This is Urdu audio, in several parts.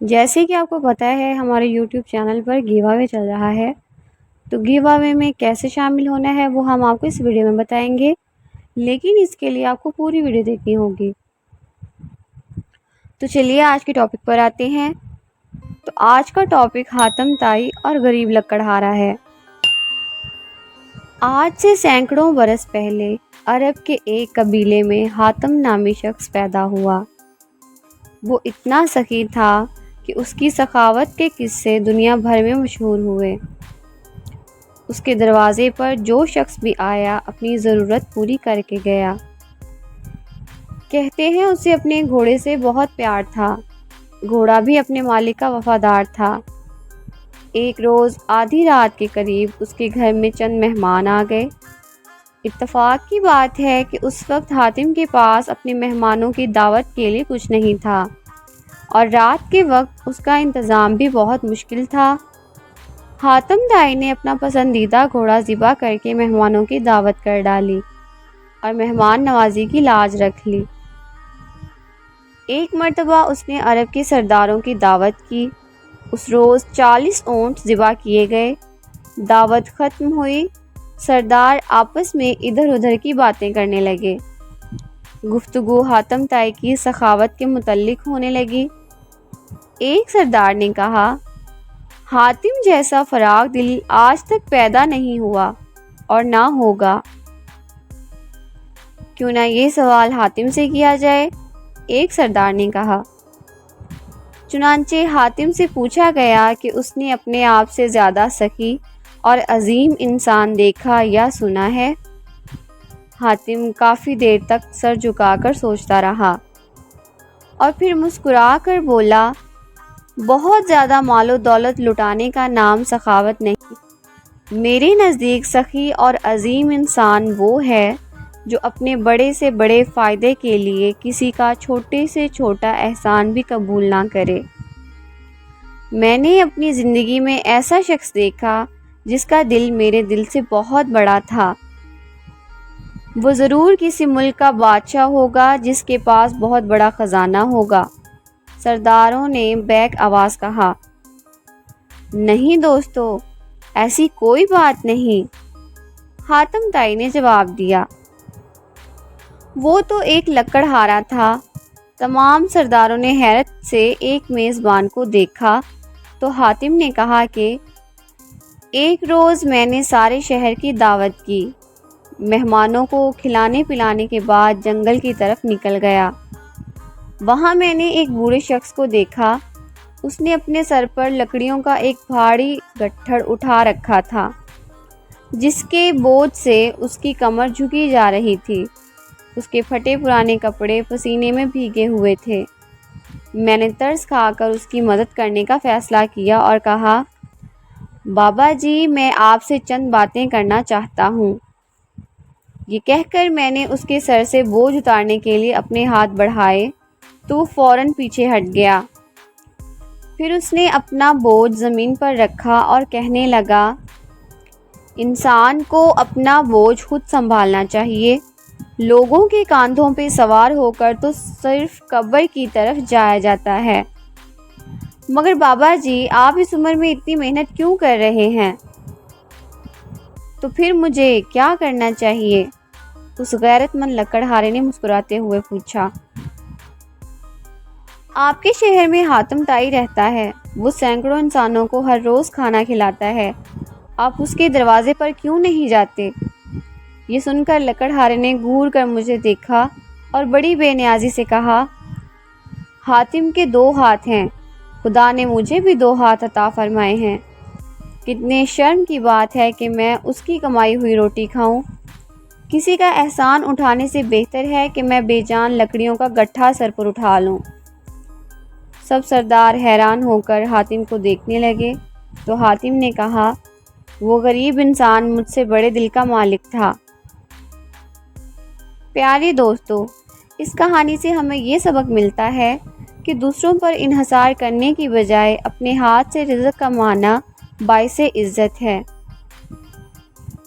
جیسے کہ آپ کو پتہ ہے ہمارے یوٹیوب چینل پر گیو اوے چل رہا ہے، تو گیو اوے میں کیسے شامل ہونا ہے وہ ہم آپ کو اس ویڈیو میں بتائیں گے، لیکن اس کے لیے آپ کو پوری ویڈیو دیکھنی ہوگی۔ تو چلیے آج کے ٹاپک پر آتے ہیں۔ تو آج کا ٹاپک حاتم طائی اور غریب لکڑہارا ہے۔ آج سے سینکڑوں برس پہلے عرب کے ایک قبیلے میں حاتم نامی شخص پیدا ہوا۔ وہ اتنا سخی تھا کہ اس کی سخاوت کے قصے دنیا بھر میں مشہور ہوئے۔ اس کے دروازے پر جو شخص بھی آیا اپنی ضرورت پوری کر کے گیا۔ کہتے ہیں اسے اپنے گھوڑے سے بہت پیار تھا، گھوڑا بھی اپنے مالک کا وفادار تھا۔ ایک روز آدھی رات کے قریب اس کے گھر میں چند مہمان آ گئے۔ اتفاق کی بات ہے کہ اس وقت حاتم کے پاس اپنے مہمانوں کی دعوت کے لیے کچھ نہیں تھا، اور رات کے وقت اس کا انتظام بھی بہت مشکل تھا۔ حاتم طائی نے اپنا پسندیدہ گھوڑا ذبح کر کے مہمانوں کی دعوت کر ڈالی اور مہمان نوازی کی لاج رکھ لی۔ ایک مرتبہ اس نے عرب کے سرداروں کی دعوت کی۔ اس روز 40 اونٹ ذبح کیے گئے۔ دعوت ختم ہوئی، سردار آپس میں ادھر ادھر کی باتیں کرنے لگے۔ گفتگو حاتم طائی کی سخاوت کے متعلق ہونے لگی۔ ایک سردار نے کہا، حاتم جیسا فراخ دل آج تک پیدا نہیں ہوا اور نہ ہوگا۔ کیوں نہ یہ سوال حاتم سے کیا جائے؟ ایک سردار نے کہا۔ چنانچہ حاتم سے پوچھا گیا کہ اس نے اپنے آپ سے زیادہ سخی اور عظیم انسان دیکھا یا سنا ہے؟ حاتم کافی دیر تک سر جھکا کر سوچتا رہا اور پھر مسکرا کر بولا، بہت زیادہ مال و دولت لٹانے کا نام سخاوت نہیں۔ میرے نزدیک سخی اور عظیم انسان وہ ہے جو اپنے بڑے سے بڑے فائدے کے لیے کسی کا چھوٹے سے چھوٹا احسان بھی قبول نہ کرے۔ میں نے اپنی زندگی میں ایسا شخص دیکھا جس کا دل میرے دل سے بہت بڑا تھا۔ وہ ضرور کسی ملک کا بادشاہ ہوگا جس کے پاس بہت بڑا خزانہ ہوگا۔ سرداروں نے بیک آواز کہا، نہیں دوستو، ایسی کوئی بات نہیں۔ حاتم طائی نے جواب دیا، وہ تو ایک لکڑہارا تھا۔ تمام سرداروں نے حیرت سے ایک میزبان کو دیکھا تو حاتم نے کہا کہ ایک روز میں نے سارے شہر کی دعوت کی، مہمانوں کو کھلانے پلانے کے بعد جنگل کی طرف نکل گیا۔ وہاں میں نے ایک بوڑھے شخص کو دیکھا۔ اس نے اپنے سر پر لکڑیوں کا ایک بھاری گٹھڑ اٹھا رکھا تھا، جس کے بوجھ سے اس کی کمر جھکی جا رہی تھی۔ اس کے پھٹے پرانے کپڑے پسینے میں بھیگے ہوئے تھے۔ میں نے ترس کھا کر اس کی مدد کرنے کا فیصلہ کیا اور کہا، بابا جی، میں آپ سے چند باتیں کرنا چاہتا ہوں۔ یہ کہہ کر میں نے اس کے سر سے بوجھ اتارنے کے لیے اپنے ہاتھ بڑھائے تو وہ فوراً پیچھے ہٹ گیا۔ پھر اس نے اپنا بوجھ زمین پر رکھا اور کہنے لگا، انسان کو اپنا بوجھ خود سنبھالنا چاہیے۔ لوگوں کے کاندھوں پہ سوار ہو کر تو صرف قبر کی طرف جایا جاتا ہے۔ مگر بابا جی، آپ اس عمر میں اتنی محنت کیوں کر رہے ہیں؟ تو پھر مجھے کیا کرنا چاہیے؟ اس غیرت مند لکڑہارے نے مسکراتے ہوئے پوچھا۔ آپ کے شہر میں حاتم طائی رہتا ہے، وہ سینکڑوں انسانوں کو ہر روز کھانا کھلاتا ہے، آپ اس کے دروازے پر کیوں نہیں جاتے؟ یہ سن کر لکڑہارے نے گھور کر مجھے دیکھا اور بڑی بے نیازی سے کہا، حاتم کے 2 ہاتھ ہیں، خدا نے مجھے بھی 2 ہاتھ عطا فرمائے ہیں۔ کتنے شرم کی بات ہے کہ میں اس کی کمائی ہوئی روٹی کھاؤں۔ کسی کا احسان اٹھانے سے بہتر ہے کہ میں بے جان لکڑیوں کا گٹھا سر پر اٹھا لوں۔ سب سردار حیران ہو کر حاتم کو دیکھنے لگے تو حاتم نے کہا، وہ غریب انسان مجھ سے بڑے دل کا مالک تھا۔ پیارے دوستو، اس کہانی سے ہمیں یہ سبق ملتا ہے کہ دوسروں پر انحصار کرنے کی بجائے اپنے ہاتھ سے رزق کمانا باعث عزت ہے۔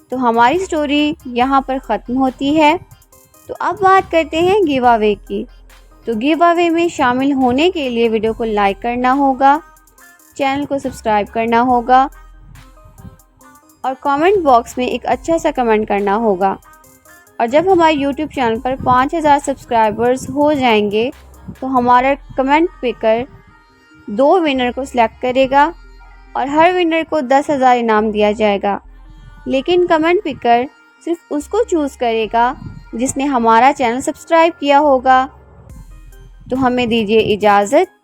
تو ہماری سٹوری یہاں پر ختم ہوتی ہے۔ تو اب بات کرتے ہیں گیو اوے کی۔ تو گیو اوے میں شامل ہونے کے لیے ویڈیو کو لائک کرنا ہوگا، چینل کو سبسکرائب کرنا ہوگا اور کامنٹ باکس میں ایک اچھا سا کمنٹ کرنا ہوگا۔ اور جب ہمارے یوٹیوب چینل پر 5000 سبسکرائبرز ہو جائیں گے تو ہمارا کمنٹ پکر 2 ونر کو سلیکٹ کرے گا اور ہر ونر کو 10,000 انعام دیا جائے گا، لیکن کمنٹ پکر صرف اس کو چوز کرے گا جس نے ہمارا چینل سبسکرائب کیا ہوگا۔ تو ہمیں دیجیے اجازت،